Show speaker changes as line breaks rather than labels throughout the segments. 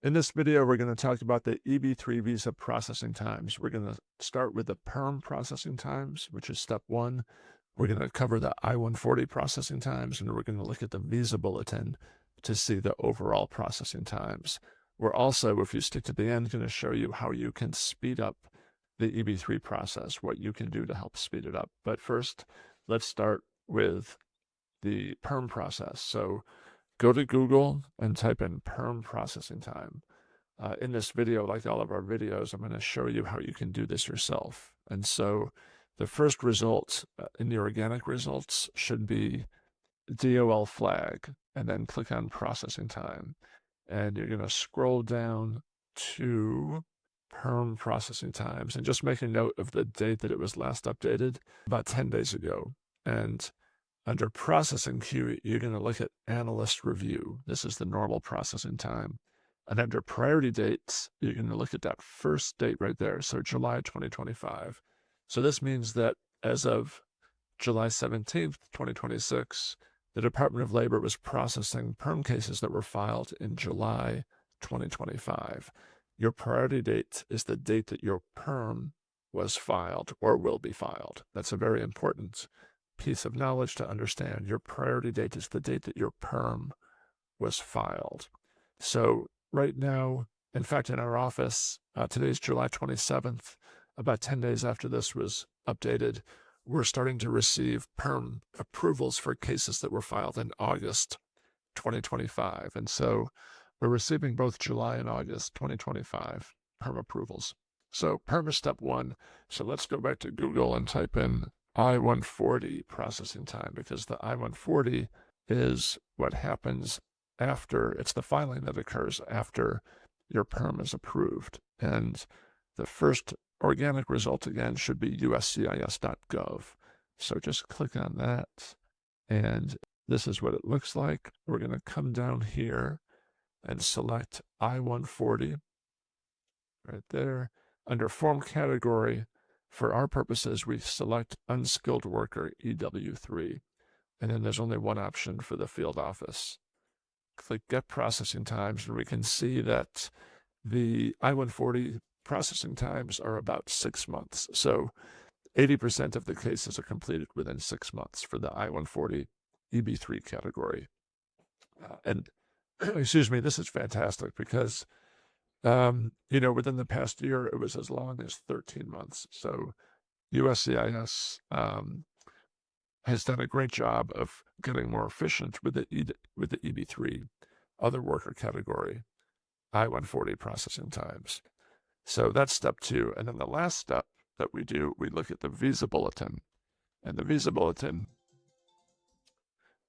In this video, we're going to talk about the EB3 visa processing times. We're going to start with the PERM processing times, which is step one. We're going to cover the I-140 processing times, and we're going to look at the Visa Bulletin to see the overall processing times. We're also, if you stick to the end, going to show you how you can speed up the EB3 process, what you can do to help speed it up. But first, let's start with the PERM process. So go to Google and type in PERM processing time. In this video, like all of our videos, I'm going to show you how you can do this yourself. And so the first result in the organic results should be DOL flag, and then click on processing time. And you're going to scroll down to PERM processing times and just make a note of the date that it was last updated, about 10 days ago. And under processing queue, you're going to look at analyst review. This is the normal processing time. And under priority dates, you're going to look at that first date right there. So July 2025. So this means that as of July 17th, 2026, the Department of Labor was processing PERM cases that were filed in July 2025. Your priority date is the date that your PERM was filed or will be filed. That's a very important piece of knowledge to understand. Your priority date is the date that your PERM was filed. So right now, in fact, in our office, today's July 27th, about 10 days after this was updated, we're starting to receive PERM approvals for cases that were filed in August 2025. And so we're receiving both July and August 2025 PERM approvals. So PERM is step one. So let's go back to Google and type in I-140 processing time, because the I-140 is what happens after, it's the filing that occurs after your PERM is approved. And the first organic result, again, should be USCIS.gov. So just click on that, and this is what it looks like. We're going to come down here and select I-140 right there. Under form category, for our purposes, we select unskilled worker, EW3, and then there's only one option for the field office. Click Get Processing Times, and we can see that the I-140 processing times are about 6 months. So 80% of the cases are completed within 6 months for the I-140 EB3 category. And excuse me, this is fantastic because within the past year, it was as long as 13 months. So USCIS has done a great job of getting more efficient with the EB3 other worker category I-140 processing times. So that's step two. And then the last step that we do, we look at the Visa Bulletin. And the Visa Bulletin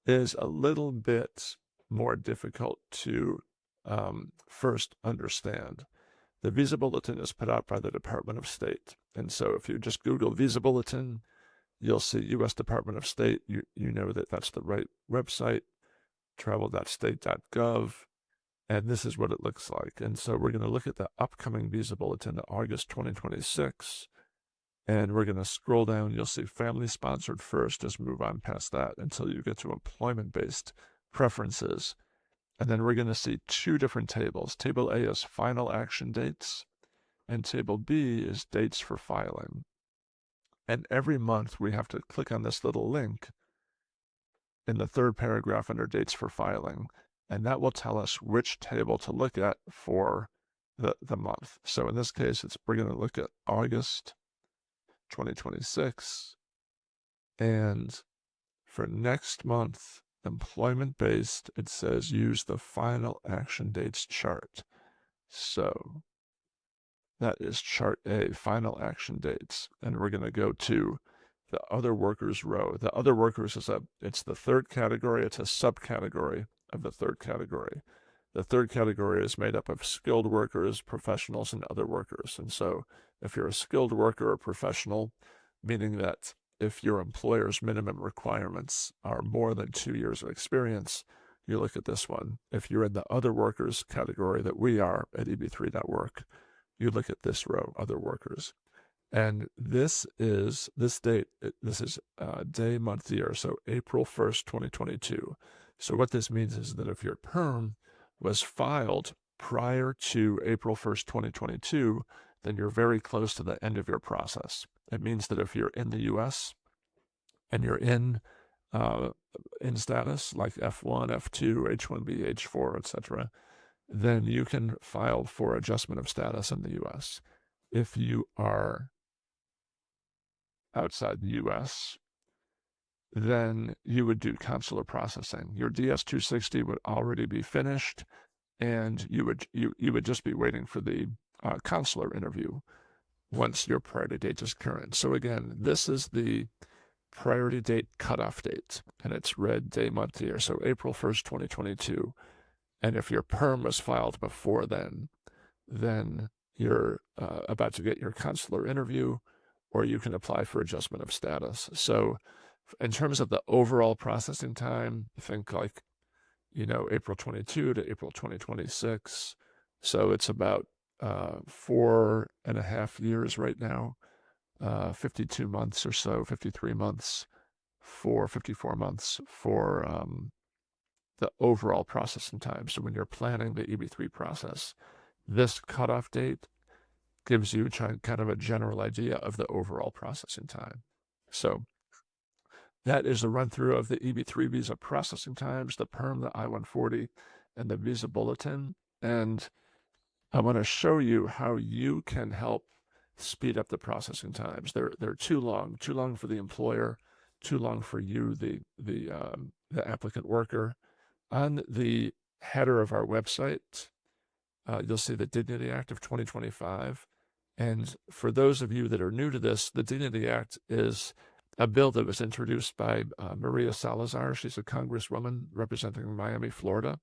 is a little bit more difficult to first understand. The Visa Bulletin is put out by the Department of State. And so if you just Google Visa Bulletin, you'll see U.S. Department of State. You know that that's the right website, travel.state.gov. And this is what it looks like. And so we're going to look at the upcoming Visa Bulletin, August 2026. And we're going to scroll down. You'll see family sponsored first. Just move on past that until you get to employment-based preferences. And then we're going to see two different tables. Table A is final action dates, and Table B is dates for filing. And every month we have to click on this little link in the third paragraph under dates for filing, and that will tell us which table to look at for the month. So in this case, we're going to look at August 2026, and for next month, employment-based, it says use the final action dates chart. So that is chart A, final action dates. And we're going to go to the other workers row. The other workers it's the third category. It's a subcategory of the third category. The third category is made up of skilled workers, professionals, and other workers. And so if you're a skilled worker or professional, meaning that if your employer's minimum requirements are more than 2 years of experience, you look at this one. If you're in the other workers category that we are at EB3.Work, you look at this row, other workers. And this is day, month, year, so April 1st, 2022. So what this means is that if your PERM was filed prior to April 1st, 2022, then you're very close to the end of your process. It means that if you're in the US and you're in status like F1, F2, H1B, H4, etc., then you can file for adjustment of status in the US. If you are outside the US, then you would do consular processing. Your DS-260 would already be finished, and you would just be waiting for the consular interview once your priority date is current. So again, this is the priority date cutoff date, and it's red day, month, year. So April 1st, 2022. And if your PERM was filed before then you're about to get your consular interview, or you can apply for adjustment of status. So in terms of the overall processing time, think like, April 22 to April 2026. So it's about 4.5 years right now, 52 months or so, 53 months, 54 months for the overall processing time. So when you're planning the EB3 process, this cutoff date gives you kind of a general idea of the overall processing time. So that is a run through of the EB3 visa processing times, the PERM, the I-140, and the Visa Bulletin. And I want to show you how you can help speed up the processing times. They're too long for the employer, too long for you, the applicant worker. On the header of our website, you'll see the Dignity Act of 2025. And for those of you that are new to this, the Dignity Act is a bill that was introduced by Maria Salazar. She's a congresswoman representing Miami, Florida.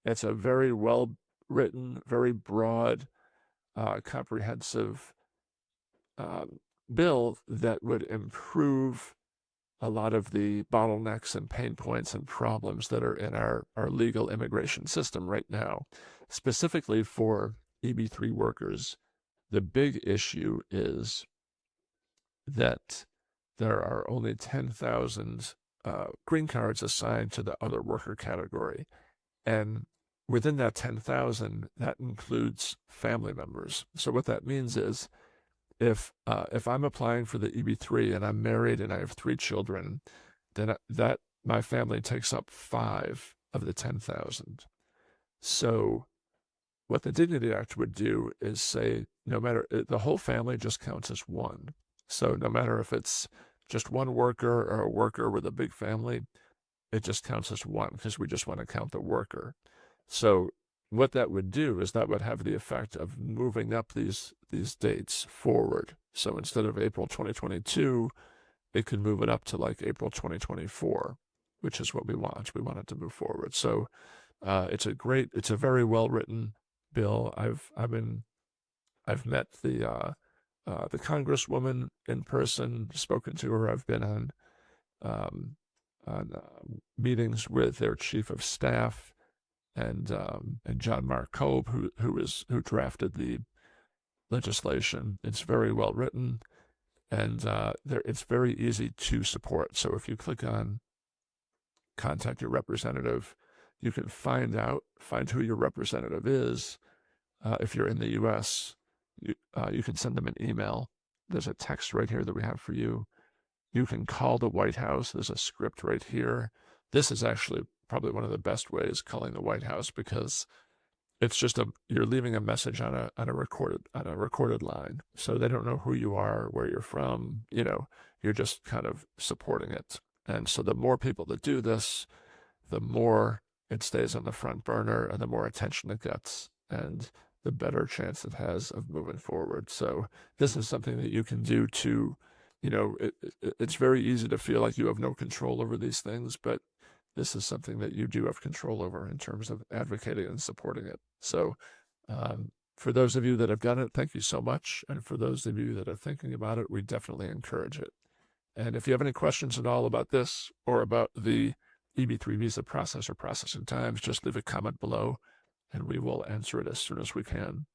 It's a very well-written, very broad, comprehensive bill that would improve a lot of the bottlenecks and pain points and problems that are in our legal immigration system right now. Specifically for EB3 workers, the big issue is that there are only 10,000 green cards assigned to the other worker category. And within that 10,000, that includes family members. So what that means is if I'm applying for the EB3 and I'm married and I have 3 children, then that my family takes up 5 of the 10,000. So what the Dignity Act would do is say, no matter, the whole family just counts as one. So no matter if it's just one worker or a worker with a big family, it just counts as one because we just want to count the worker. So what that would do is that would have the effect of moving up these dates forward. So instead of April 2022, it could move it up to like April 2024, which is what we want. We want it to move forward. So it's a very well-written bill. I've met the congresswoman in person, spoken to her. I've been on meetings with their chief of staff and John Mark Kolb, who drafted the legislation. It's very well written, and it's very easy to support. So if you click on contact your representative, you can find who your representative is. If you're in the U.S., you can send them an email. There's a text right here that we have for you. You can call the White House. There's a script right here. This is actually probably one of the best ways, calling the White House, because it's just you're leaving a message on a recorded line. So they don't know who you are, where you're from. You're just kind of supporting it. And so the more people that do this, the more it stays on the front burner and the more attention it gets, and the better chance it has of moving forward. So this is something that you can do to, it's very easy to feel like you have no control over these things, but this is something that you do have control over in terms of advocating and supporting it. So for those of you that have done it, thank you so much. And for those of you that are thinking about it, we definitely encourage it. And if you have any questions at all about this or about the EB3 visa process or processing times, just leave a comment below and we will answer it as soon as we can.